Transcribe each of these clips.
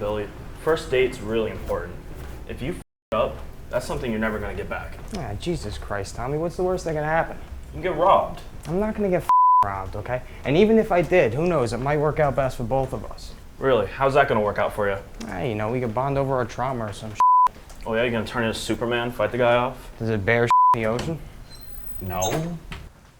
Billy. First date's really important. If you f up, that's something you're never gonna get back. Yeah, Jesus Christ, Tommy, what's the worst that can happen? You can get robbed. I'm not gonna get robbed, okay? And even if I did, who knows, it might work out best for both of us. Really? How's that gonna work out for you? You know, we could bond over our trauma or some Oh yeah, you're gonna turn into Superman, fight the guy off? Does it bear in the ocean? No.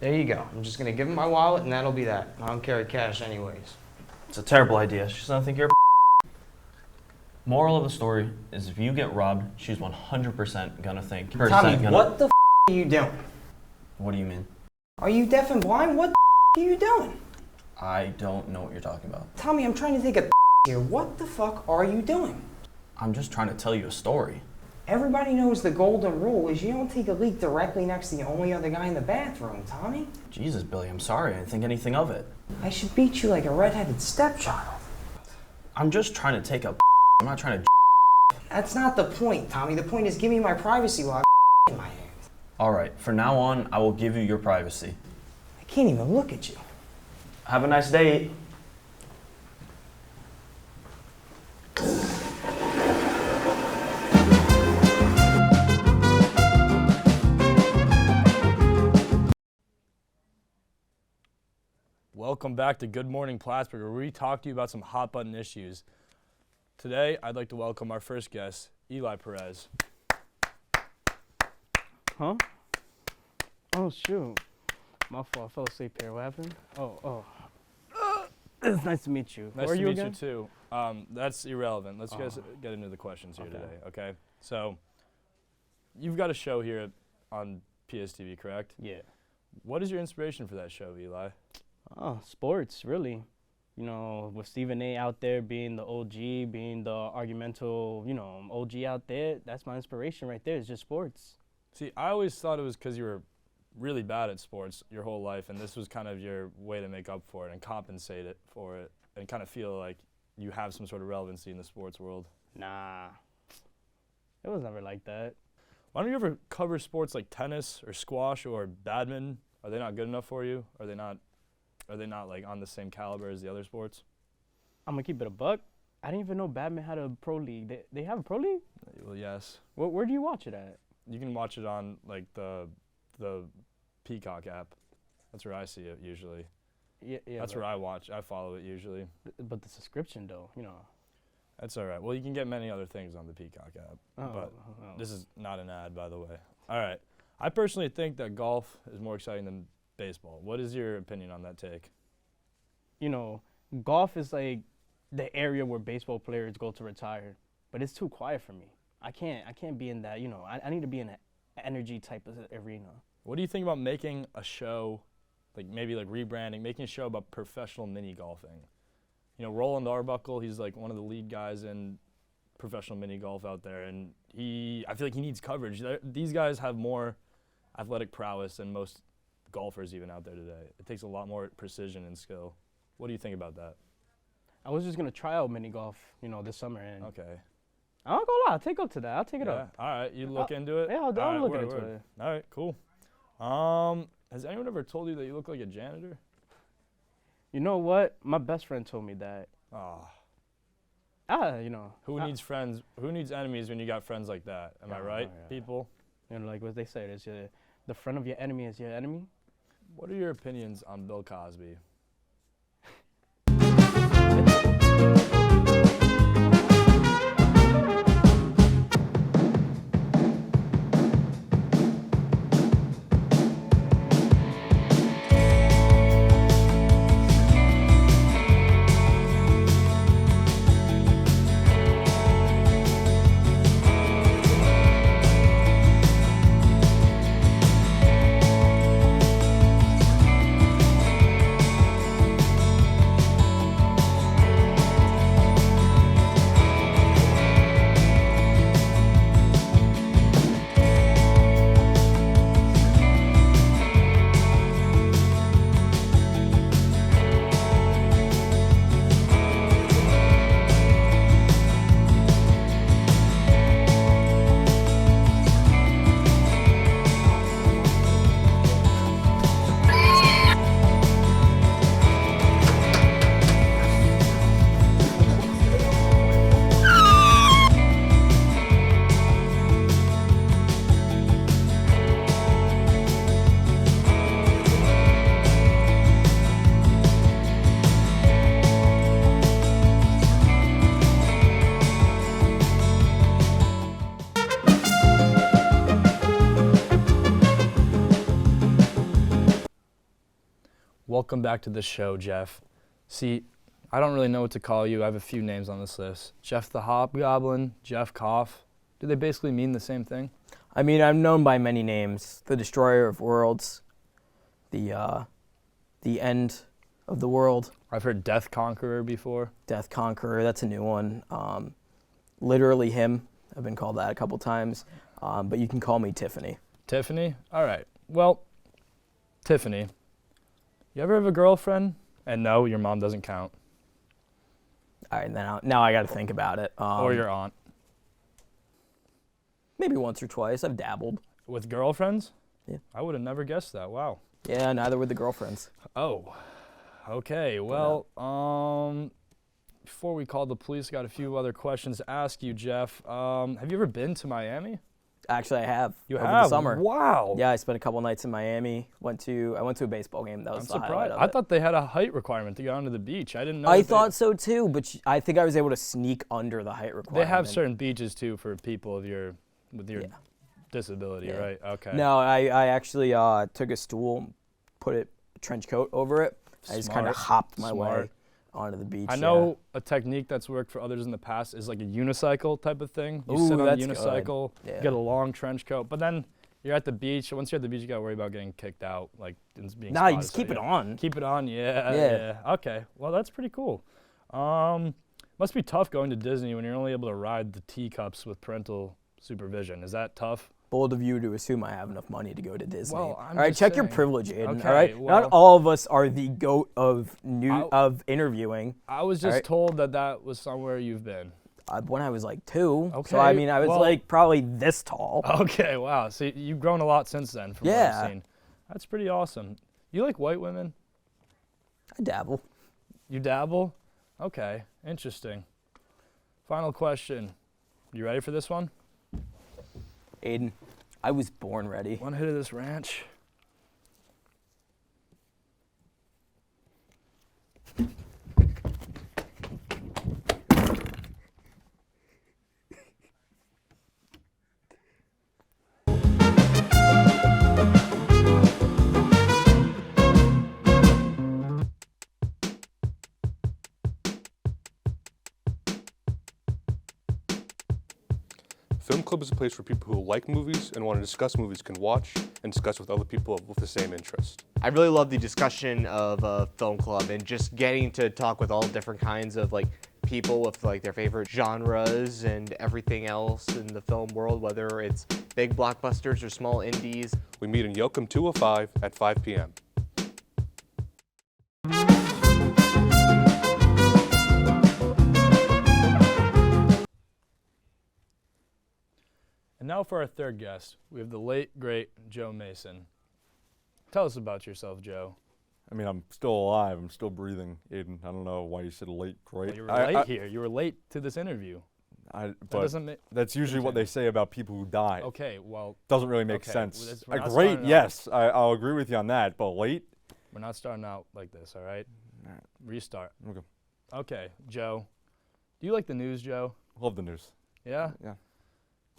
There you go. I'm just gonna give him my wallet and that'll be that. I don't carry cash anyways. It's a terrible idea. She's gonna think you're Moral of the story is if you get robbed, she's 100% gonna think. Tommy, what the are you doing? What do you mean? Are you deaf and blind? What the are you doing? I don't know what you're talking about. Tommy, I'm trying to take a here. What the fuck are you doing? I'm just trying to tell you a story. Everybody knows the golden rule is you don't take a leak directly next to the only other guy in the bathroom, Tommy. Jesus, Billy, I'm sorry. I didn't think anything of it. I should beat you like a redheaded stepchild. I'm just trying to take a I'm not trying to That's not the point, Tommy. The point is give me my privacy while I in my hand. Alright, from now on, I will give you your privacy. I can't even look at you. Have a nice date. Welcome back to Good Morning Plattsburgh, where we talk to you about some hot button issues. Today, I'd like to welcome our first guest, Eli Perez. Huh? Oh, shoot. My fault. I fell asleep here. What happened? It's nice to meet you. Nice Who are to you meet again? you, too. That's irrelevant. Let's get into the questions here today, okay? So, you've got a show here on PSTV, correct? Yeah. What is your inspiration for that show, Eli? Oh, sports, really. You know, with Stephen A. out there being the OG, being the argumental, OG out there, that's my inspiration right there. It's just sports. See, I always thought it was because you were really bad at sports your whole life, and this was kind of your way to make up for it and compensate it for it and kind of feel like you have some sort of relevancy in the sports world. Nah. It was never like that. Why don't you ever cover sports like tennis or squash or badminton? Are they not good enough for you? Are they not like on the same caliber as the other sports? I'm going to keep it a buck. I didn't even know badminton had a pro league. They have a pro league? Well, yes. Where do you watch it at? You can watch it on like the Peacock app. That's where I see it usually. Yeah. That's where I watch. I follow it usually. But the subscription, though, That's all right. Well, you can get many other things on the Peacock app. But this is not an ad, by the way. All right. I personally think that golf is more exciting than baseball. What is your opinion on that take? Golf is like the area where baseball players go to retire, but it's too quiet for me. I can't be in that, I need to be in an energy type of arena. What do you think about making a show, like maybe like rebranding, making a show about professional mini golfing? Roland Arbuckle, he's like one of the lead guys in professional mini golf out there, and I feel like he needs coverage. These guys have more athletic prowess than most golfers even out there today. It takes a lot more precision and skill. What do you think about that? I was just gonna try out mini golf, this summer, and Okay. I'm not gonna lie, I'll take up to that. I'll take it up. All right, you look into it? Yeah, I'll All right, look word, into word. it. All right, cool. Has anyone ever told you that you look like a janitor? You know what? My best friend told me that. Who needs friends? Who needs enemies when you got friends like that? Am I right, yeah. people? Like what they say, the friend of your enemy is your enemy. What are your opinions on Bill Cosby? welcome back to the show, Jeff. See, I don't really know what to call you. I have a few names on this list. Jeff the Hobgoblin, Jeff Koff. Do they basically mean the same thing? I mean, I'm known by many names. The Destroyer of Worlds, the End of the World. I've heard Death Conqueror before. Death Conqueror, that's a new one. Literally Him, I've been called that a couple times. But you can call me Tiffany. Tiffany? All right. Well, Tiffany, you ever have a girlfriend? And no, your mom doesn't count. All right, now I got to think about it. Or your aunt. Maybe once or twice. I've dabbled. With girlfriends? Yeah. I would have never guessed that. Wow. Yeah, neither with the girlfriends. Oh, okay. Well, before we call the police, got a few other questions to ask you, Jeff. Have you ever been to Miami? Actually, I have. You over have? the summer. Wow. Yeah, I spent a couple nights in Miami. I went to a baseball game. That was I'm the highlight surprised. of I it. thought they had a height requirement to get onto the beach. I didn't know. I thought so too, but I think I was able to sneak under the height requirement. They have certain beaches too for people with your Yeah. disability, Yeah. right? Okay. No, I actually took a stool, put a trench coat over it. I just kind of Smart. hopped my Smart. way onto the beach. I know a technique that's worked for others in the past is like a unicycle type of thing. You Ooh, sit on a that's unicycle, good. Yeah. you get a long trench coat, but then you're at the beach. Once you're at the beach, you gotta worry about getting kicked out, like and being Nah, you spotted, just so keep it yeah. on. Keep it on, yeah. Yeah. Okay, well that's pretty cool. Must be tough going to Disney when you're only able to ride the teacups with parental supervision. Is that tough? Bold of you to assume I have enough money to go to Disney. Well, I'm all right, just check your saying. privilege, Aiden. Okay, all right, well- not all of us are the goat of I'll- of interviewing. I was just Alright. told that was somewhere you've been. When I was like 2, Okay, so I mean I was well- like probably this tall. Okay, wow. So you've grown a lot since then from what Yeah. I've seen. That's pretty awesome. You like white women? I dabble. You dabble? Okay, interesting. Final question. You ready for this one? Aiden, I was born ready. One hit of this ranch. Film Club is a place where people who like movies and want to discuss movies can watch and discuss with other people with the same interest. I really love the discussion of Film Club and just getting to talk with all different kinds of like people with like their favorite genres and everything else in the film world, whether it's big blockbusters or small indies. We meet in Yoakum 205 at 5 p.m. And now for our third guest, we have the late, great Joe Mason. Tell us about yourself, Joe. I mean, I'm still alive. I'm still breathing, Aiden. I don't know why you said late, great. Well, you were late here. You were late to this interview. That But doesn't make... that's usually what they say about people who die. Okay, well, Doesn't really make Okay, sense. well, we're not Great, starting out- yes, I'll agree with you on that. But late? we're not starting out like this, all right? Alright. Restart. Okay. Okay, Joe. Do you like the news, Joe? Love the news. Yeah? Yeah.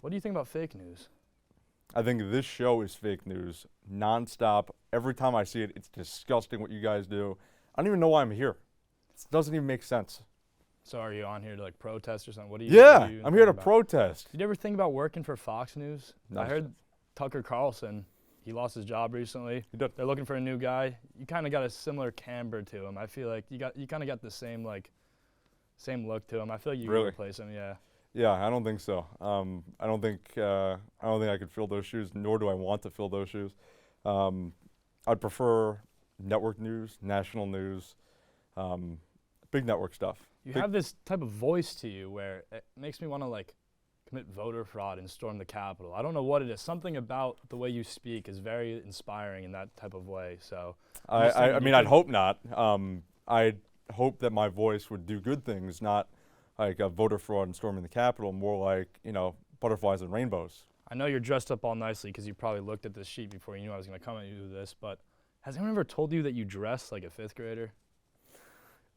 What do you think about fake news? I think this show is fake news, nonstop. Every time I see it, it's disgusting what you guys do. I don't even know why I'm here. It doesn't even make sense. So are you on here to like protest or something? What do you? Yeah, what do you I'm here to think about? protest. Did you ever think about working for Fox News? No. I heard Tucker Carlson, he lost his job recently. He did. They're looking for a new guy. You kind of got a similar camber to him. I feel like you kind of got the same look to him. I feel like you Really? could replace him. Yeah. Yeah, I don't think so. I don't think I could fill those shoes, nor do I want to fill those shoes. I'd prefer network news, national news, big network stuff. You have this type of voice to you where it makes me want to like commit voter fraud and storm the Capitol. I don't know what it is. Something about the way you speak is very inspiring in that type of way. So I mean, I'd hope not. I'd hope that my voice would do good things, not like voter fraud and storming the Capitol, more like, butterflies and rainbows. I know you're dressed up all nicely because you probably looked at this sheet before you knew I was going to come at you with this, but has anyone ever told you that you dress like a fifth grader?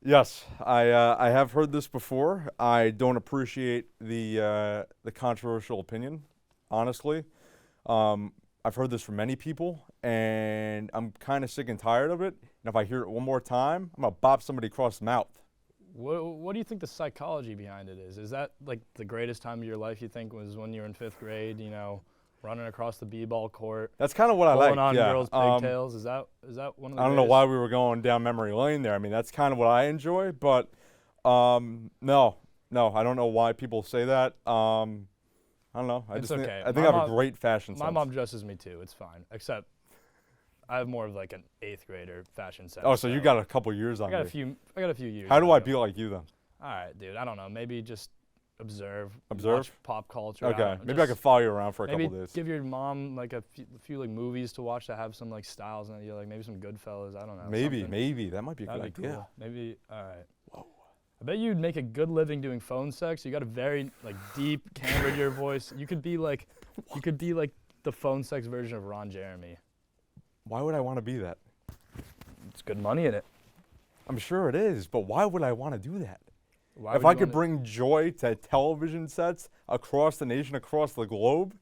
Yes, I have heard this before. I don't appreciate the controversial opinion, honestly. I've heard this from many people, and I'm kind of sick and tired of it. And if I hear it one more time, I'm gonna bop somebody across the mouth. What do you think the psychology behind it is? Is that like the greatest time of your life you think was when you were in 5th grade, you know, running across the b-ball court? That's kind of what I like. Pulling on Yeah. girls' pigtails. Is that one of the I don't know greatest? why we were going down memory lane there. I mean, that's kind of what I enjoy, but no, I don't know why people say that. I don't know. I It's just okay. I think My I have mom- a great fashion sense. My mom dresses me too. It's fine. Except I have more of like an 8th grader fashion sense. Oh, so you got a couple years on I got me. a few years. How do on I you. be like you then? All right, dude. I don't know. Maybe just observe. Observe? Watch pop culture. Okay, maybe I could follow you around for a Maybe couple days. give your mom like a few like movies to watch that have some like styles in it. You know, like maybe some Goodfellas. I don't know. Maybe something. that might be a That'd good be idea. cool. Maybe. All right. Whoa. I bet you'd make a good living doing phone sex. You got a very like deep timbre to your voice. You could be like the phone sex version of Ron Jeremy. Why would I want to be that? It's good money in it. I'm sure it is, but why would I want to do that? Why If would I you could wanna- bring joy to television sets across the nation, across the globe,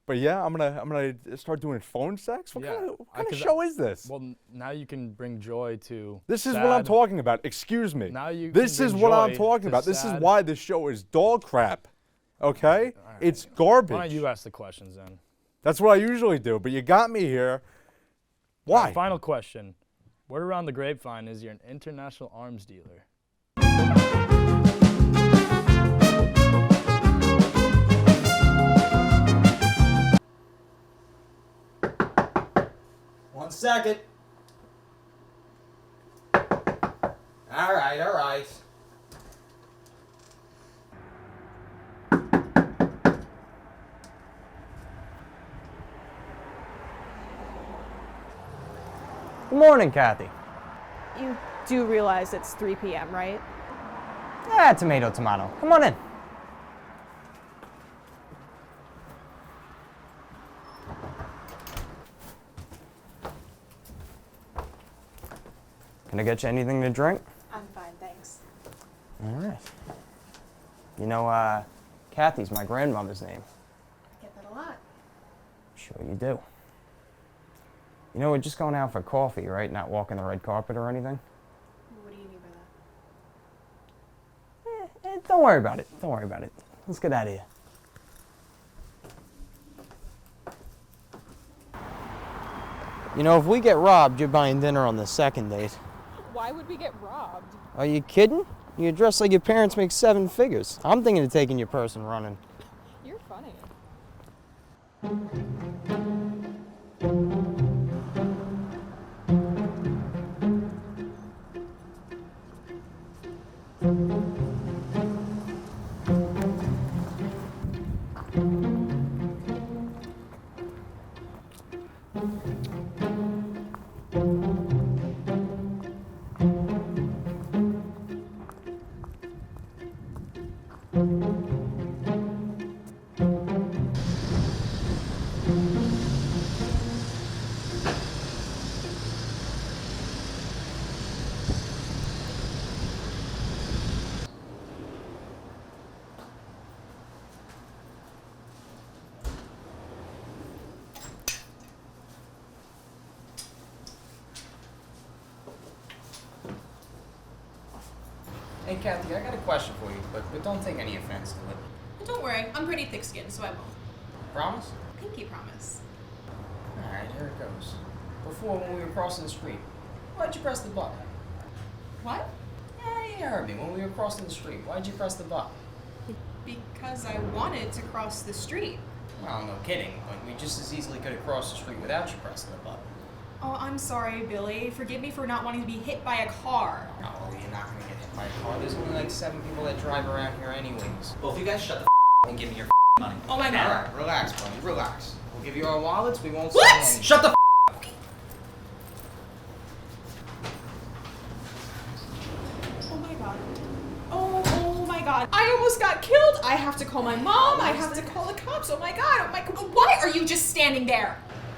but yeah, I'm gonna start doing phone sex. What Yeah, kind of I could- show is this? Well, now you can bring joy to. This is what I'm sad- talking about. Excuse me. Now you This can is bring what I'm joy talking to about. This is sad- why this show is dog crap. Okay? All right. It's garbage. Why don't you ask the questions then? That's what I usually do, but you got me here. Why? Final question. Word around the grapevine is you're an international arms dealer. One second. All right. Good morning, Kathy. You do realize it's 3 p.m., right? Tomato. Come on in. Can I get you anything to drink? I'm fine, thanks. All right. You know, Kathy's my grandmother's name. I get that a lot. Sure you do. You know, we're just going out for coffee, right? Not walking the red carpet or anything? What do you mean by that? Don't worry about it. Let's get out of here. You know, if we get robbed, you're buying dinner on the second date. Why would we get robbed? Are you kidding? You dress like your parents make 7 figures. I'm thinking of taking your purse and running. You're funny. Hey, Kathy, I got a question for you, but don't take any offense to it. Don't worry, I'm pretty thick-skinned, so I won't. Promise? Pinky promise. Alright, here it goes. Before, when we were crossing the street, why'd you press the button? What? Yeah, you heard me. When we were crossing the street, why'd you press the button? Because I wanted to cross the street. Well, no kidding, but we just as easily could have crossed the street without you pressing the button. Oh, I'm sorry, Billy. Forgive me for not wanting to be hit by a car. Oh, you're not gonna get hit by a car. There's only like 7 people that drive around here anyways. Well, if you guys shut the and give me your money. Oh my god. Alright, relax, buddy, relax. We'll give you our wallets, we won't What? say anything. Shut the Oh my god. Oh my god. I almost got killed. I have to call my mom. I have to call the cops. Oh my god. Why are you just standing there?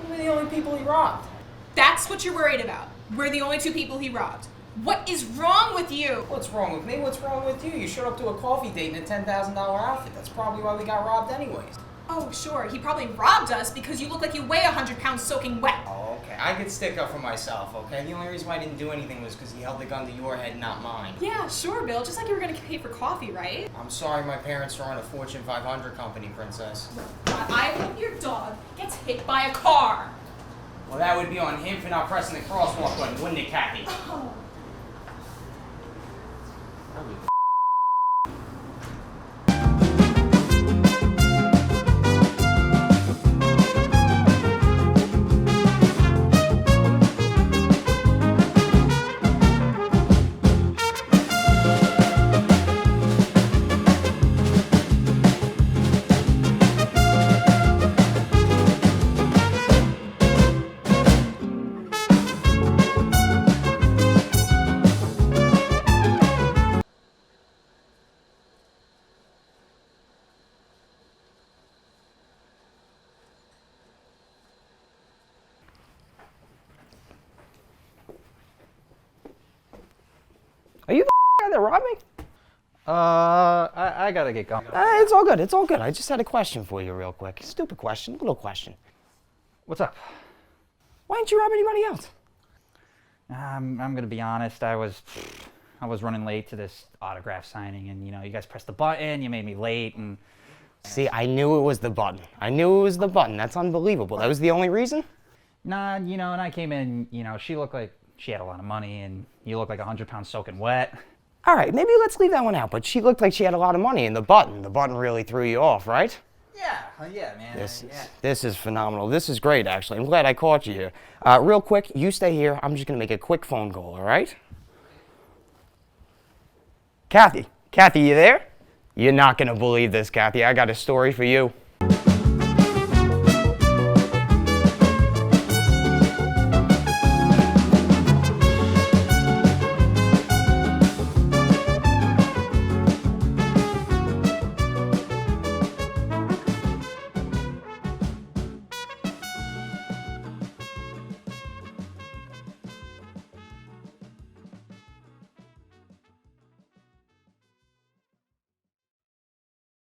We're the only people he robbed. That's what you're worried about. We're the only 2 people he robbed. What is wrong with you? What's wrong with me? What's wrong with you? You showed up to a coffee date in a $10,000 outfit. That's probably why we got robbed anyways. Oh, sure. He probably robbed us because you look like you weigh 100 pounds soaking wet. Oh, okay. I could stick up for myself, okay? The only reason why I didn't do anything was because he held the gun to your head, not mine. Yeah, sure, Bill. Just like you were gonna pay for coffee, right? I'm sorry my parents run a Fortune 500 company, Princess. God, I hope your dog gets hit by a car. Well, that would be on him for not pressing the crosswalk button, wouldn't it, Kathy? Oh. Are you the guy that robbed me? I gotta get going. It's all good, it's all good. I just had a question for you real quick. Stupid question, little question. What's up? Why didn't you rob anybody else? I'm gonna be honest. I was running late to this autograph signing, and you guys pressed the button. You made me late, and See, I knew it was the button. I knew it was the button. That's unbelievable. That was the only reason? nah, and I came in. She looked like she had a lot of money, and you look like 100 pounds soaking wet. All right, maybe let's leave that one out, but she looked like she had a lot of money, and the button really threw you off, right? Yeah, man. This is phenomenal. This is great, actually. I'm glad I caught you here. Real quick, you stay here. I'm just going to make a quick phone call, all right? Kathy, you there? You're not going to believe this, Kathy. I got a story for you.